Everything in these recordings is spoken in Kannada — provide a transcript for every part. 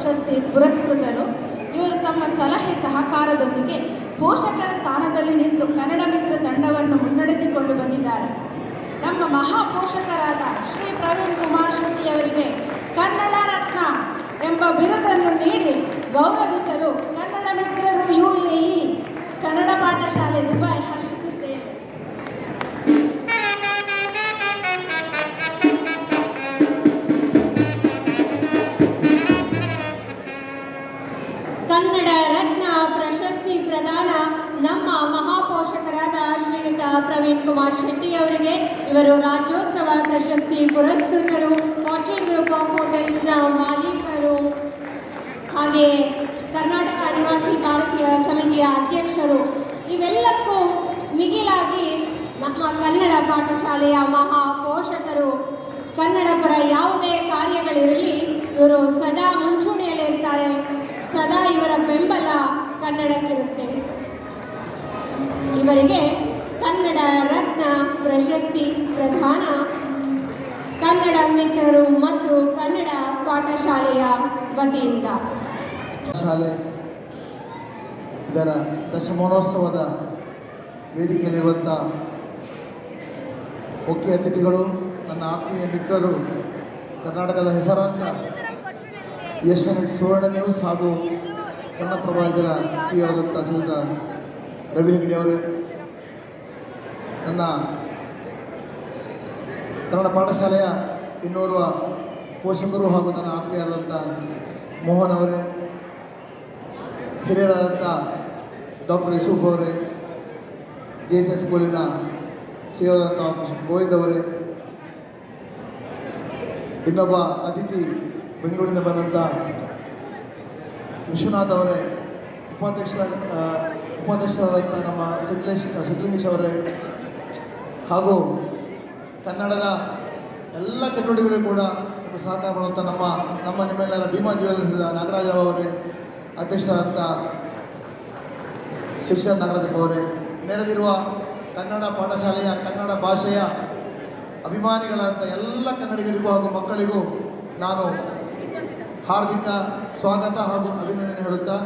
ಪ್ರಶಸ್ತಿ ಪುರಸ್ಕೃತರು. ಇವರು ತಮ್ಮ ಸಲಹೆ ಸಹಕಾರದೊಂದಿಗೆ ಪೋಷಕರ ಸ್ಥಾನದಲ್ಲಿ ನಿಂತು ಕನ್ನಡ ಮಿತ್ರ ತಂಡವನ್ನು ಮುನ್ನಡೆಸಿಕೊಂಡು ಬಂದಿದ್ದಾರೆ. ನಮ್ಮ ಮಹಾಪೋಷಕರಾದ ಶ್ರೀ ಪ್ರವೀಣ್ ಕುಮಾರ್ ಶೆಟ್ಟಿಯವರಿಗೆ ಕನ್ನಡ ರತ್ನ ಎಂಬ ಬಿರುದನ್ನು ನೀಡಿ ಗೌರವಿಸಲು ಕನ್ನಡ ಮಿತ್ರರು UAE ಕನ್ನಡ ಪಾಠಶಾಲೆ ದುಬೈ ಹರ್ಷಿಸುತ್ತೇವೆ. ಕನ್ನಡ ರತ್ನ ಪ್ರಶಸ್ತಿ ಪ್ರದಾನ ನಮ್ಮ ಮಹಾಪೋಷಕರಾದ ಶ್ರೀಯುತ ಪ್ರವೀಣ್ ಕುಮಾರ್ ಶೆಟ್ಟಿ ಅವರಿಗೆ. ಇವರು ರಾಜ್ಯೋತ್ಸವ ಪ್ರಶಸ್ತಿ ಪುರಸ್ಕೃತರು, ಫಾರ್ಚೂನ್ ಗ್ರೂಪ್ ಆಫ್ ಹೋಟೆಲ್ಸ್ನ ಮಾಲೀಕರು, ಹಾಗೆಯೇ ಕರ್ನಾಟಕ ನಿವಾಸಿ ಭಾರತೀಯ ಸಮಿತಿಯ ಅಧ್ಯಕ್ಷರು. ಇವೆಲ್ಲಕ್ಕೂ ಮಿಗಿಲಾಗಿ ನಮ್ಮ ಕನ್ನಡ ಪಾಠಶಾಲೆಯ ಮಹಾಪೋಷಕರು. ಕನ್ನಡ ಪರ ಯಾವುದೇ ಕಾರ್ಯಗಳಿರಲಿ ಇವರು ಸದಾ ಮುಂಚೂಣಿಯಲ್ಲಿರ್ತಾರೆ. ಸದಾ ಇವರ ಬೆಂಬಲ ಕನ್ನಡಕ್ಕಿರುತ್ತೆ. ಇವರಿಗೆ ಕನ್ನಡ ರತ್ನ ಪ್ರಶಸ್ತಿ ಪ್ರದಾನ ಕನ್ನಡ ಮಿತ್ರರು ಮತ್ತು ಕನ್ನಡ ಪಾಠಶಾಲೆಯ ವತಿಯಿಂದ. ಶಾಲೆ ಇದರ ದಶಮಾನೋತ್ಸವದ ವೇದಿಕೆಯಲ್ಲಿರುವಂಥ ಮುಖ್ಯ ಅತಿಥಿಗಳು, ನನ್ನ ಆತ್ಮೀಯ ಮಿತ್ರರು, ಕರ್ನಾಟಕದ ಹೆಸರಾಂತ ಏಷ್ಯಾನೆಟ್ ಸುವರ್ಣ ನ್ಯೂಸ್ ಹಾಗೂ ಕನ್ನಡಪ್ರಭ ಇದರ CEO ಆದಂಥ ಶ್ರೀಯುತ ರವಿ ಹೆಗ್ಡೆ ಅವರೇ, ನನ್ನ ಕನ್ನಡ ಪಾಠಶಾಲೆಯ ಇನ್ನೋರ್ವ ಪೋಷಕರು ಹಾಗೂ ನನ್ನ ಆತ್ಮೀಯರಾದಂಥ ಮೋಹನ್ ಅವರೇ, ಹಿರಿಯರಾದಂಥ ಡಾಕ್ಟರ್ ಯೂಸುಫ್ ಅವರೇ, JSS ಸ್ಕೂಲಿನ CEO ಆದಂಥ ಗೋವಿಂದ್ ಅವರೇ, ಇನ್ನೊಬ್ಬ ಅತಿಥಿ ಬೆಂಗಳೂರಿನ ಬಂದಂಥ ವಿಶ್ವನಾಥ್ ಅವರೇ, ಉಪಾಧ್ಯಕ್ಷರಾದಂಥ ನಮ್ಮ ಸಿದ್ಲಿಂಗೇಶ್ ಅವರೇ, ಹಾಗೂ ಕನ್ನಡದ ಎಲ್ಲ ಚಟುವಟಿಕೆಗಳು ಕೂಡ ನಮ್ಮ ಸಹಕಾರ ಮಾಡುವಂಥ ನಿಮ್ಮೆಲ್ಲರ ಭೀಮಾ ಜ್ಯುವೆಲ್ಲರ್ಸ್ ನಾಗರಾಜರಾವ್ ಅವರೇ, ಅಧ್ಯಕ್ಷರಾದಂಥ ಶಿಕ್ಷಣ ನಾಗರಾಜಪ್ಪ ಅವರೇ, ನೆರೆದಿರುವ ಕನ್ನಡ ಪಾಠಶಾಲೆಯ ಕನ್ನಡ ಭಾಷೆಯ ಅಭಿಮಾನಿಗಳಾದಂಥ ಎಲ್ಲ ಕನ್ನಡಿಗರಿಗೂ ಹಾಗೂ ಮಕ್ಕಳಿಗೂ ನಾನು ಹಾರ್ದಿಕ ಸ್ವಾಗತ ಹಾಗೂ ಅಭಿನಂದನೆ ಹೇಳುತ್ತಾ,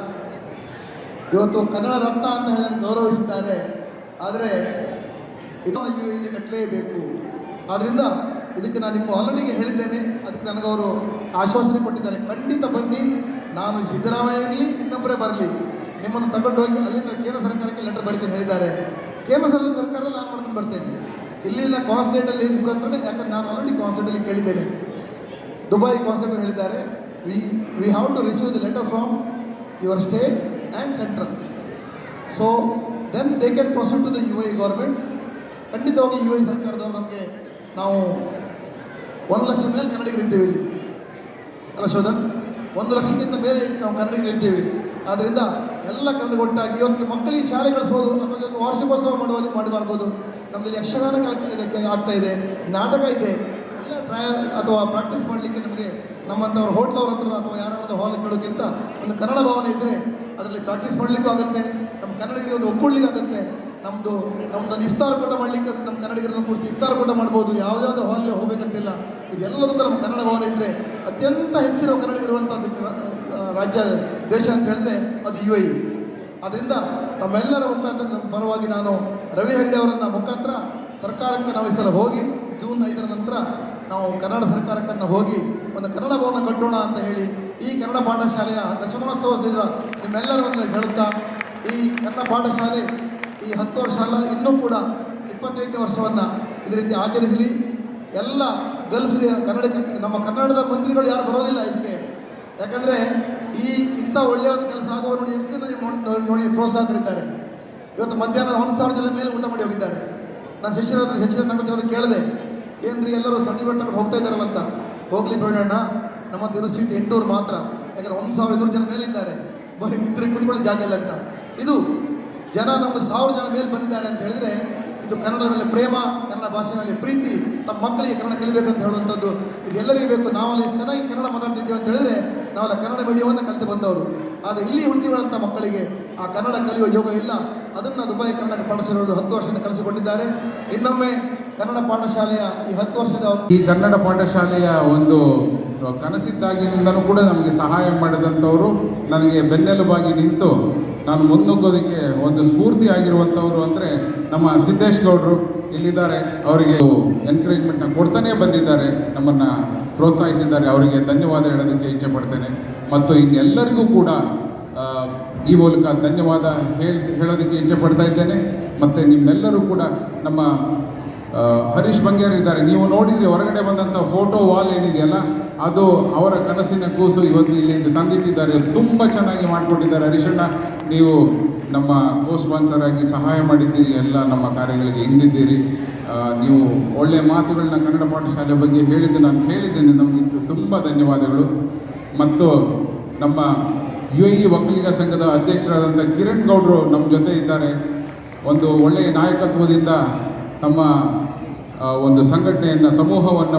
ಇವತ್ತು ಕನ್ನಡ ರತ್ನ ಅಂತ ಹೇಳಿ ಗೌರವಿಸಿದ್ದಾರೆ. ಆದರೆ ಇದು ಇಲ್ಲಿ ಕಟ್ಟಲೇಬೇಕು. ಆದ್ದರಿಂದ ಇದಕ್ಕೆ ನಾನು ನಿಮ್ಮ ಆಲ್ರೆಡಿಗೆ ಹೇಳಿದ್ದೇನೆ. ಅದಕ್ಕೆ ನನಗವರು ಆಶ್ವಾಸನೆ ಕೊಟ್ಟಿದ್ದಾರೆ, ಖಂಡಿತ ಬನ್ನಿ, ನಾನು ಸಿದ್ದರಾಮಯ್ಯ ಇರಲಿ ಇನ್ನೊಬ್ಬರೇ ಬರಲಿ, ನಿಮ್ಮನ್ನು ತಗೊಂಡು ಹೋಗಿ ಅಲ್ಲಿಂದ ಕೇಂದ್ರ ಸರ್ಕಾರಕ್ಕೆ ಲೆಟರ್ ಬರೀತೀನಿ ಹೇಳಿದ್ದಾರೆ. ಕೇಂದ್ರ ಸರ್ಕಾರದಲ್ಲಿ ನಾನು ಮಾಡ್ಕೊಂಡು ಬರ್ತೇನೆ. ಇಲ್ಲಿಂದ ಕಾನ್ಸುಲೇಟಲ್ಲಿ ಮುಖಾಂತರ, ಯಾಕಂದ್ರೆ ನಾನು ಆಲ್ರೆಡಿ ಕಾನ್ಸುಲೇಟಲ್ಲಿ ಕೇಳಿದ್ದೇನೆ, ದುಬೈ ಕಾನ್ಸುಲೇಟರ್ ಹೇಳಿದ್ದಾರೆ, we have to receive the letter from your state and central, so then they can proceed to the UAE government. ಖಂಡಿತವಾಗಿ UAE ಸರ್ಕಾರದವರು ನಮಗೆ, ನಾವು 1 ಲಕ್ಷ ಮೇಲೆ ಕನ್ನಡಿಗರಿದ್ದೇವೆ ಇಲ್ಲಿ, ಅಲ್ಲ ಶೋಧನ್, 1 ಲಕ್ಷಕ್ಕಿಂತ ಮೇಲೆ ನಾವು ಕನ್ನಡಿಗರಿದ್ದೇವೆ. ಆದ್ದರಿಂದ ಎಲ್ಲ ಕನ್ನಡ ಒಟ್ಟಾಗಿ ಇವತ್ತು ಮಕ್ಕಳಿಗೆ ಶಾಲೆ ಕಳಿಸ್ಬೋದು, ಅಥವಾ ಇವತ್ತು ವಾರ್ಷಿಕೋತ್ಸವ ಮಾಡಿ ಮಾಡ್ಬೋದು. ನಮ್ಮಲ್ಲಿ ಯಕ್ಷಗಾನ ಆಗ್ತಾ ಇದೆ, ನಾಟಕ ಇದೆ, ಎಲ್ಲ ಅಥವಾ ಪ್ರಾಕ್ಟೀಸ್ ಮಾಡಲಿಕ್ಕೆ ನಮಗೆ ನಮ್ಮಂಥವ್ರ ಹೋಟ್ಲವ್ರ ಹತ್ರ ಅಥವಾ ಯಾರಾದ್ರೂ ಹಾಲ್ ಕೇಳೋಕ್ಕಿಂತ ಒಂದು ಕನ್ನಡ ಭಾವನೆ ಇದ್ದರೆ ಅದರಲ್ಲಿ ಪ್ರಾಕ್ಟೀಸ್ ಮಾಡಲಿಕ್ಕೂ ಆಗುತ್ತೆ, ನಮ್ಮ ಕನ್ನಡಿಗರಿಗೆ ಒಂದು ಒಗ್ಗೂಡ್ಲಿಕ್ಕೆ ಆಗುತ್ತೆ. ನಮ್ಮದು ಇಫ್ತಾರ್ ಕೂಟ ಮಾಡಲಿಕ್ಕೆ ನಮ್ಮ ಕನ್ನಡಿಗರನ್ನು ಕೂಡಿಸಿ ಇಫ್ತಾರ್ ಕೂಟ ಮಾಡ್ಬೋದು, ಯಾವುದ್ಯಾವುದೋ ಹಾಲ್ಗೆ ಹೋಗಬೇಕಂತಿಲ್ಲ. ಇದೆಲ್ಲದಕ್ಕೂ ನಮ್ಮ ಕನ್ನಡ ಭಾವನೆ ಇದ್ದರೆ ಅತ್ಯಂತ ಹೆಚ್ಚಿನ ಕನ್ನಡಿಗರಿರುವಂಥದ್ದು ರಾಜ್ಯ ದೇಶ ಅಂತ ಹೇಳಿದ್ರೆ ಅದು UAE. ಆದ್ದರಿಂದ ತಮ್ಮೆಲ್ಲರ ಮುಖಾಂತರ ನಮ್ಮ ಪರವಾಗಿ ನಾನು ರವಿ ಹೆಗ್ಡೆ ಅವರನ್ನು ಮುಖಾಂತರ ಸರ್ಕಾರಕ್ಕೆ ನಾವು ಈ ಸಲ ಹೋಗಿ ಜೂನ್ 5ರ ನಂತರ ನಾವು ಕನ್ನಡ ಸರ್ಕಾರಕ್ಕನ್ನು ಹೋಗಿ ಒಂದು ಕನ್ನಡ ಭವನ ಕಟ್ಟೋಣ ಅಂತ ಹೇಳಿ ಈ ಕನ್ನಡ ಪಾಠಶಾಲೆಯ ದಶಮಾನೋತ್ಸವದಿಂದ ನಿಮ್ಮೆಲ್ಲರನ್ನು ಹೇಳುತ್ತಾ, ಈ ಕನ್ನಡ ಪಾಠಶಾಲೆ ಈ 10 ವರ್ಷ ಅಲ್ಲ, ಇನ್ನೂ ಕೂಡ 25ನೇ ವರ್ಷವನ್ನು ಇದೇ ರೀತಿ ಆಚರಿಸಲಿ. ಎಲ್ಲ ಗಲ್ಫ್ ಕನ್ನಡಕ್ಕೆ ನಮ್ಮ ಕನ್ನಡದ ಮಂತ್ರಿಗಳು ಯಾರು ಬರೋದಿಲ್ಲ ಇದಕ್ಕೆ, ಯಾಕಂದರೆ ಇಂಥ ಒಳ್ಳೆಯ ಒಂದು ಕೆಲಸ ಆಗುವ ನೋಡಿ ಎಷ್ಟು ಜನ ನೋಡಿ ಪ್ರೋತ್ಸಾಹಕರಿದ್ದಾರೆ. ಇವತ್ತು ಮಧ್ಯಾಹ್ನ 1,000 ಜನ ಮೇಲೆ ಊಟ ಮಾಡಿ ಹೋಗಿದ್ದಾರೆ. ನಾನು ಶಿಕ್ಷಣ ನಗರದವರು ಕೇಳಿದೆ, ಏನ್ರಿ ಎಲ್ಲರೂ ಸರ್ಟಿಫಿಕೇಟ್ ತಗೊಂಡು ಹೋಗ್ತಾ ಇದ್ದಾರಲ್ಲ ಅಂತ. ಹೋಗ್ಲಿ ಬೇಡಣ್ಣ, ನಮ್ಮ ಹತ್ರ ಸೀಟ್ 800 ಮಾತ್ರ, ಯಾಕಂದರೆ 1,500 ಜನ ಮೇಲಿದ್ದಾರೆ, ಬರೀ ಮಿತ್ರರಿಗೆ ಕುತ್ಕೊಳ್ಳಿ ಜಾಗ ಇಲ್ಲ ಅಂತ. ಇದು ಜನ ನಮ್ಮ 1000 ಜನ ಮೇಲೆ ಬಂದಿದ್ದಾರೆ ಅಂತ ಹೇಳಿದರೆ ಇದು ಕನ್ನಡದ ಮೇಲೆ ಪ್ರೇಮ, ಕನ್ನಡ ಭಾಷೆ ಮೇಲೆ ಪ್ರೀತಿ, ತಮ್ಮ ಮಕ್ಕಳಿಗೆ ಕನ್ನಡ ಕಲಿಬೇಕಂತ ಹೇಳುವಂಥದ್ದು ಇದು ಎಲ್ಲರಿಗೂ ಬೇಕು. ನಾವಲ್ಲಿ ಚೆನ್ನಾಗಿ ಕನ್ನಡ ಮಾತಾಡ್ತಿದ್ದೇವೆ ಅಂತ ಹೇಳಿದರೆ ನಾವೆಲ್ಲ ಕನ್ನಡ ಮೀಡಿಯಮನ್ನು ಕಲಿತು ಬಂದವರು. ಆದರೆ ಇಲ್ಲಿ ಹುಟ್ಟಿ ಬೆಳೆದಂಥ ಮಕ್ಕಳಿಗೆ ಆ ಕನ್ನಡ ಕಲಿಯುವ ಯೋಗ ಇಲ್ಲ. ಅದನ್ನು ದುಬೈ ಕನ್ನಡ ಪಾಠಶಾಲೆಗಳು 10 ವರ್ಷದಿಂದ ಕಲಿಸಿಕೊಟ್ಟಿದ್ದಾರೆ. ಇನ್ನೊಮ್ಮೆ ಕನ್ನಡ ಪಾಠಶಾಲೆಯ ಈ 10 ವರ್ಷದ ಈ ಕನ್ನಡ ಪಾಠಶಾಲೆಯ ಒಂದು ಕನಸಿದ್ದಾಗಿಂದನೂ ಕೂಡ ನಮಗೆ ಸಹಾಯ ಮಾಡಿದಂಥವರು, ನನಗೆ ಬೆನ್ನೆಲುಬಾಗಿ ನಿಂತು ನಾನು ಮುನ್ನುಗ್ಗೋದಕ್ಕೆ ಒಂದು ಸ್ಫೂರ್ತಿ ಆಗಿರುವಂಥವ್ರು ಅಂದರೆ ನಮ್ಮ ಸಿದ್ದೇಶ್ ಗೌಡರು ಇಲ್ಲಿದ್ದಾರೆ. ಅವರಿಗೆ ಎನ್ಕರೇಜ್ಮೆಂಟ್ನ ಕೊಡ್ತಾನೇ ಬಂದಿದ್ದಾರೆ, ನಮ್ಮನ್ನು ಪ್ರೋತ್ಸಾಹಿಸಿದ್ದಾರೆ. ಅವರಿಗೆ ಧನ್ಯವಾದ ಹೇಳೋದಕ್ಕೆ ಇಚ್ಛೆ ಪಡ್ತೇನೆ. ಮತ್ತು ಇನ್ನೆಲ್ಲರಿಗೂ ಕೂಡ ಈ ಮೂಲಕ ಧನ್ಯವಾದ ಹೇಳೋದಕ್ಕೆ ಇಚ್ಛೆ ಪಡ್ತಾ ಇದ್ದೇನೆ. ಮತ್ತು ನಿಮ್ಮೆಲ್ಲರೂ ಕೂಡ ನಮ್ಮ ಹರೀಶ್ ಬಂಗೇರ್ ಇದ್ದಾರೆ, ನೀವು ನೋಡಿದರೆ ಹೊರಗಡೆ ಬಂದಂಥ ಫೋಟೋ ವಾಲ್ ಏನಿದೆಯಲ್ಲ, ಅದು ಅವರ ಕನಸಿನ ಕೂಸು ಇವತ್ತು ಇಲ್ಲಿ ತಂದಿಟ್ಟಿದ್ದಾರೆ. ತುಂಬ ಚೆನ್ನಾಗಿ ಮಾಡಿಕೊಟ್ಟಿದ್ದಾರೆ. ಹರೀಶಣ್ಣ, ನೀವು ನಮ್ಮ ಕೋ ಸ್ಪಾನ್ಸರ್ ಆಗಿ ಸಹಾಯ ಮಾಡಿದ್ದೀರಿ, ಎಲ್ಲ ನಮ್ಮ ಕಾರ್ಯಗಳಿಗೆ ಹಿಂದಿದ್ದೀರಿ. ನೀವು ಒಳ್ಳೆಯ ಮಾತುಗಳನ್ನ ಕನ್ನಡ ಪಾಠಶಾಲೆ ಬಗ್ಗೆ ಹೇಳಿದ್ದು ನಾನು ಕೇಳಿದ್ದೇನೆ, ನಮಗೆ ತುಂಬ ಧನ್ಯವಾದಗಳು. ಮತ್ತು ನಮ್ಮ UAE ಒಕ್ಕಲಿಗ ಸಂಘದ ಅಧ್ಯಕ್ಷರಾದಂಥ ಕಿರಣ್ ಗೌಡರು ನಮ್ಮ ಜೊತೆ ಇದ್ದಾರೆ. ಒಂದು ಒಳ್ಳೆಯ ನಾಯಕತ್ವದಿಂದ ತಮ್ಮ ಒಂದು ಸಂಘಟನೆಯನ್ನು, ಸಮೂಹವನ್ನು